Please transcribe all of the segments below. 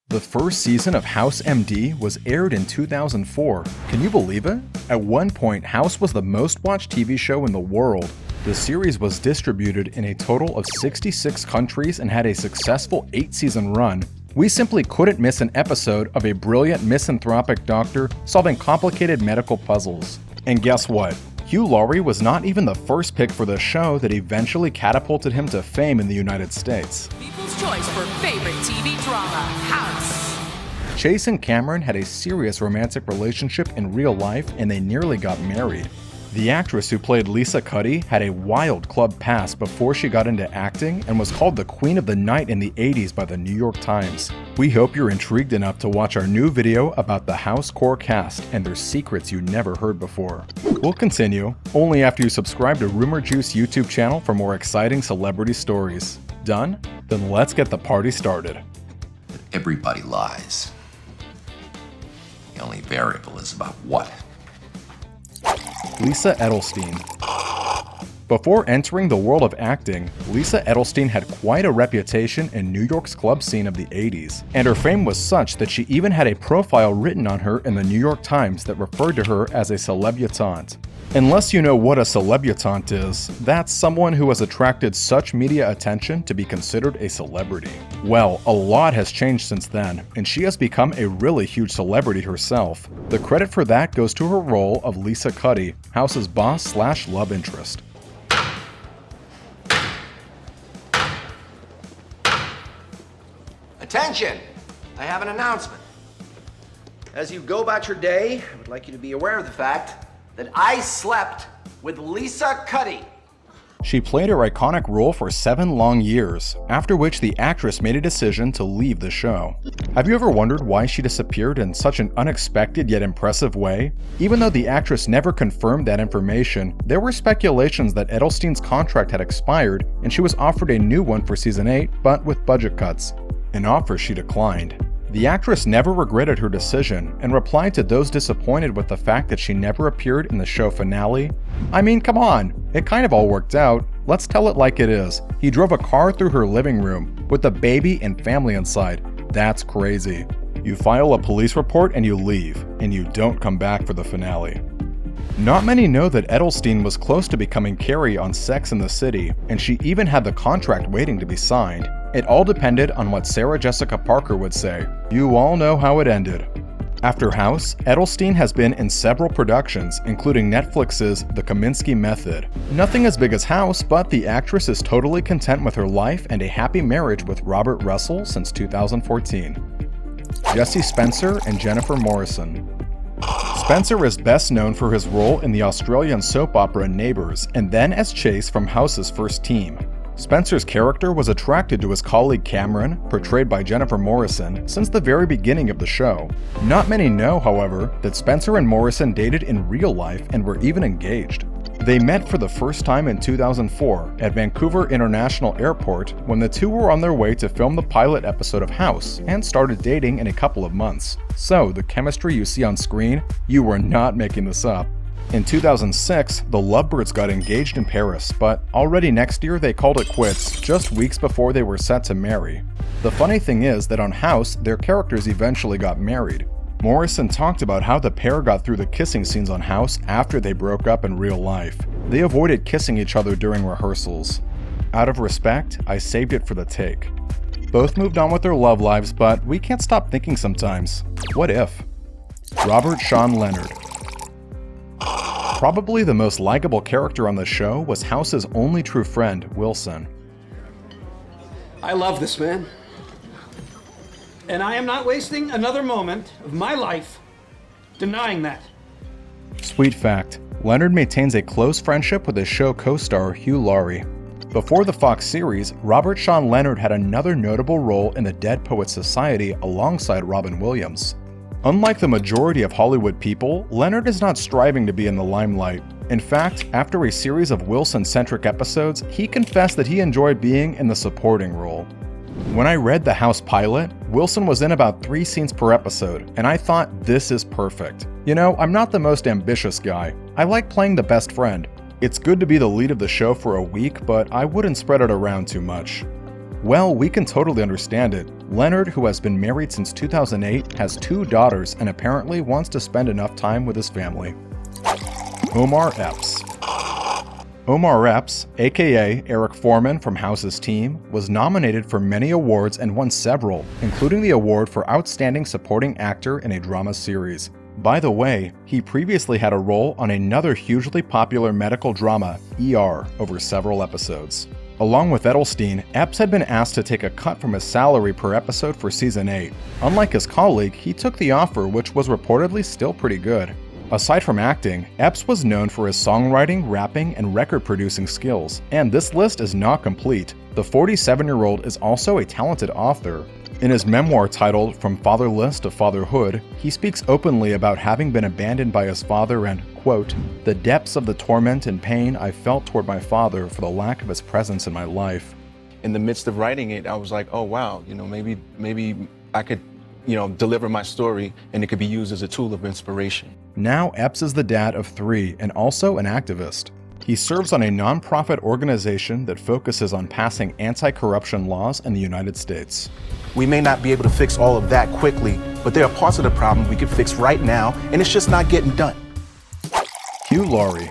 The first season of House MD was aired in 2004. Can you believe it? At one point, House was the most watched TV show in the world. The series was distributed in a total of 66 countries and had a successful 8-season run. We simply couldn't miss an episode of a brilliant misanthropic doctor solving complicated medical puzzles. And guess what? Hugh Laurie was not even the first pick for the show that eventually catapulted him to fame in the United States. People's choice for favorite TV drama, House. Chase and Cameron had a serious romantic relationship in real life and they nearly got married. The actress who played Lisa Cuddy had a wild club past before she got into acting and was called the Queen of the Night in the 80s by the New York Times. We hope you're intrigued enough to watch our new video about the House core cast and their secrets you never heard before. We'll continue, only after you subscribe to Rumour Juice YouTube channel for more exciting celebrity stories. Done? Then let's get the party started. Everybody lies. The only variable is about what. Lisa Edelstein. Before entering the world of acting, Lisa Edelstein had quite a reputation in New York's club scene of the 80s, and her fame was such that she even had a profile written on her in the New York Times that referred to her as a celebutante. Unless you know what a celebutante is, that's someone who has attracted such media attention to be considered a celebrity. Well, a lot has changed since then, and she has become a really huge celebrity herself. The credit for that goes to her role of Lisa Cuddy, House's boss/love interest. Attention! I have an announcement. As you go about your day, I would like you to be aware of the fact that I slept with Lisa Cuddy. She played her iconic role for 7 long years, after which the actress made a decision to leave the show. Have you ever wondered why she disappeared in such an unexpected yet impressive way? Even though the actress never confirmed that information, there were speculations that Edelstein's contract had expired and she was offered a new one for season 8, but with budget cuts. An offer she declined. The actress never regretted her decision and replied to those disappointed with the fact that she never appeared in the show finale, "I mean, come on, it kind of all worked out. Let's tell it like it is. He drove a car through her living room with a baby and family inside. That's crazy." You file a police report and you leave, and you don't come back for the finale. Not many know that Edelstein was close to becoming Carrie on Sex and the City, and she even had the contract waiting to be signed. It all depended on what Sarah Jessica Parker would say. You all know how it ended. After House, Edelstein has been in several productions, including Netflix's The Kominsky Method. Nothing as big as House, but the actress is totally content with her life and a happy marriage with Robert Russell since 2014. Jesse Spencer and Jennifer Morrison. Spencer is best known for his role in the Australian soap opera Neighbours, and then as Chase from House's first team. Spencer's character was attracted to his colleague Cameron, portrayed by Jennifer Morrison, since the very beginning of the show. Not many know, however, that Spencer and Morrison dated in real life and were even engaged. They met for the first time in 2004 at Vancouver International Airport when the two were on their way to film the pilot episode of House and started dating in a couple of months. So, the chemistry you see on screen, you were not making this up. In 2006, the lovebirds got engaged in Paris, but already next year they called it quits, just weeks before they were set to marry. The funny thing is that on House, their characters eventually got married. Morrison talked about how the pair got through the kissing scenes on House after they broke up in real life. They avoided kissing each other during rehearsals. Out of respect, I saved it for the take. Both moved on with their love lives, but we can't stop thinking sometimes, what if? Robert Sean Leonard. Probably the most likable character on the show was House's only true friend, Wilson. I love this man. And I am not wasting another moment of my life denying that. Sweet fact, Leonard maintains a close friendship with his show co-star Hugh Laurie. Before the Fox series, Robert Sean Leonard had another notable role in the Dead Poets Society alongside Robin Williams. Unlike the majority of Hollywood people, Leonard is not striving to be in the limelight. In fact, after a series of Wilson-centric episodes, he confessed that he enjoyed being in the supporting role. When I read the House pilot, Wilson was in about 3 scenes per episode, and I thought, this is perfect. You know, I'm not the most ambitious guy. I like playing the best friend. It's good to be the lead of the show for a week, but I wouldn't spread it around too much. Well, we can totally understand it. Leonard, who has been married since 2008, has 2 daughters and apparently wants to spend enough time with his family. Omar Epps. Omar Epps, aka Eric Foreman from House's team, was nominated for many awards and won several, including the award for Outstanding Supporting Actor in a Drama Series. By the way, he previously had a role on another hugely popular medical drama, ER, over several episodes. Along with Edelstein, Epps had been asked to take a cut from his salary per episode for Season 8. Unlike his colleague, he took the offer, which was reportedly still pretty good. Aside from acting, Epps was known for his songwriting, rapping, and record-producing skills, and this list is not complete. The 47-year-old is also a talented author. In his memoir titled From Fatherless to Fatherhood, he speaks openly about having been abandoned by his father and, quote, "the depths of the torment and pain I felt toward my father for the lack of his presence in my life." In the midst of writing it, I was like, oh wow, maybe I could, deliver my story and it could be used as a tool of inspiration. Now Epps is the dad of 3 and also an activist. He serves on a non-profit organization that focuses on passing anti-corruption laws in the United States. We may not be able to fix all of that quickly, but there are parts of the problem we could fix right now, and it's just not getting done. Hugh Laurie.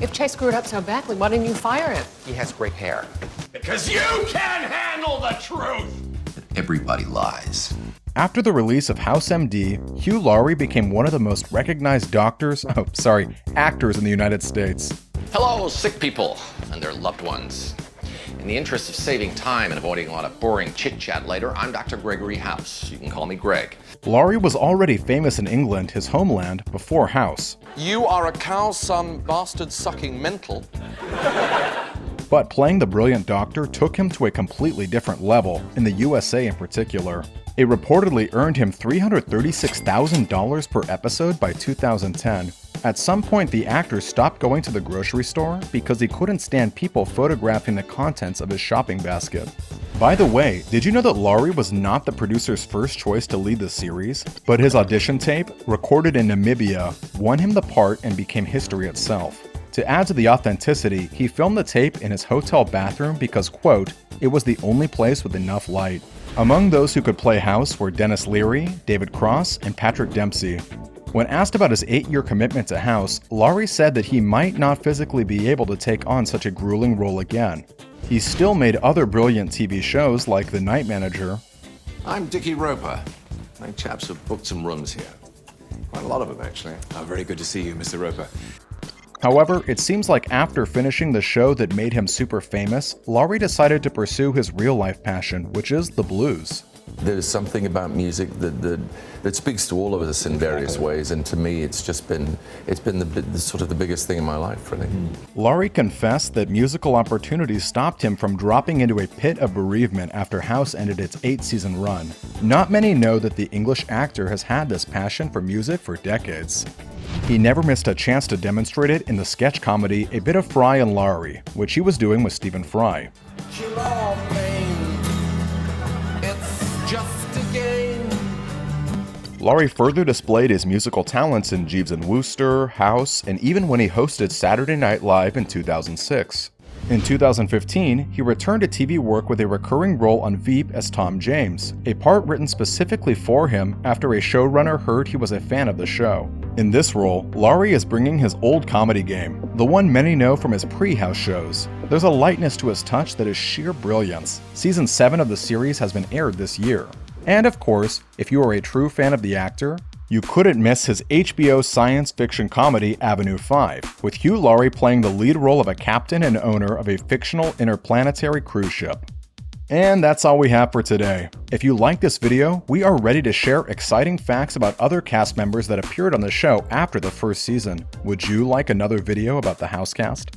If Chase screwed up so badly, why didn't you fire him? He has great hair. Because you can't handle the truth! Everybody lies. After the release of House MD, Hugh Laurie became one of the most recognized actors in the United States. Hello, sick people and their loved ones. In the interest of saving time and avoiding a lot of boring chit-chat later, I'm Dr. Gregory House. You can call me Greg. Laurie was already famous in England, his homeland, before House. You are a cow-son bastard-sucking mental. But playing the brilliant doctor took him to a completely different level, in the USA in particular. It reportedly earned him $336,000 per episode by 2010. At some point, the actor stopped going to the grocery store because he couldn't stand people photographing the contents of his shopping basket. By the way, did you know that Laurie was not the producer's first choice to lead the series? But his audition tape, recorded in Namibia, won him the part and became history itself. To add to the authenticity, he filmed the tape in his hotel bathroom because, quote, "it was the only place with enough light." Among those who could play House were Dennis Leary, David Cross, and Patrick Dempsey. When asked about his 8-year commitment to House, Laurie said that he might not physically be able to take on such a grueling role again. He still made other brilliant TV shows like The Night Manager. I'm Dickie Roper. My chaps have booked some rooms here. Quite a lot of them, actually. Oh, very good to see you, Mr. Roper. However, it seems like after finishing the show that made him super famous, Laurie decided to pursue his real-life passion, which is the blues. There's something about music that speaks to all of us in various ways, and to me, it's been the biggest thing in my life, really. Laurie confessed that musical opportunities stopped him from dropping into a pit of bereavement after House ended its 8-season run. Not many know that the English actor has had this passion for music for decades. He never missed a chance to demonstrate it in the sketch comedy A Bit of Fry and Laurie, which he was doing with Stephen Fry. Laurie further displayed his musical talents in Jeeves and Wooster, House, and even when he hosted Saturday Night Live in 2006. In 2015, he returned to TV work with a recurring role on Veep as Tom James, a part written specifically for him after a showrunner heard he was a fan of the show. In this role, Laurie is bringing his old comedy game, the one many know from his pre-House shows. There's a lightness to his touch that is sheer brilliance. Season 7 of the series has been aired this year. And of course, if you are a true fan of the actor, you couldn't miss his HBO science fiction comedy Avenue 5, with Hugh Laurie playing the lead role of a captain and owner of a fictional interplanetary cruise ship. And that's all we have for today. If you like this video, we are ready to share exciting facts about other cast members that appeared on the show after the first season. Would you like another video about the House cast?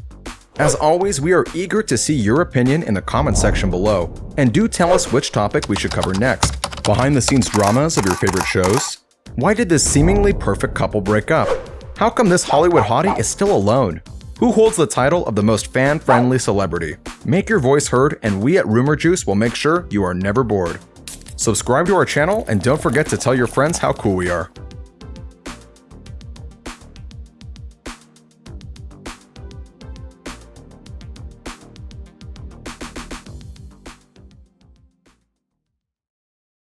As always, we are eager to see your opinion in the comment section below, and do tell us which topic we should cover next. Behind the scenes dramas of your favorite shows? Why did this seemingly perfect couple break up? How come this Hollywood hottie is still alone? Who holds the title of the most fan-friendly celebrity? Make your voice heard, and we at Rumour Juice will make sure you are never bored. Subscribe to our channel, and don't forget to tell your friends how cool we are.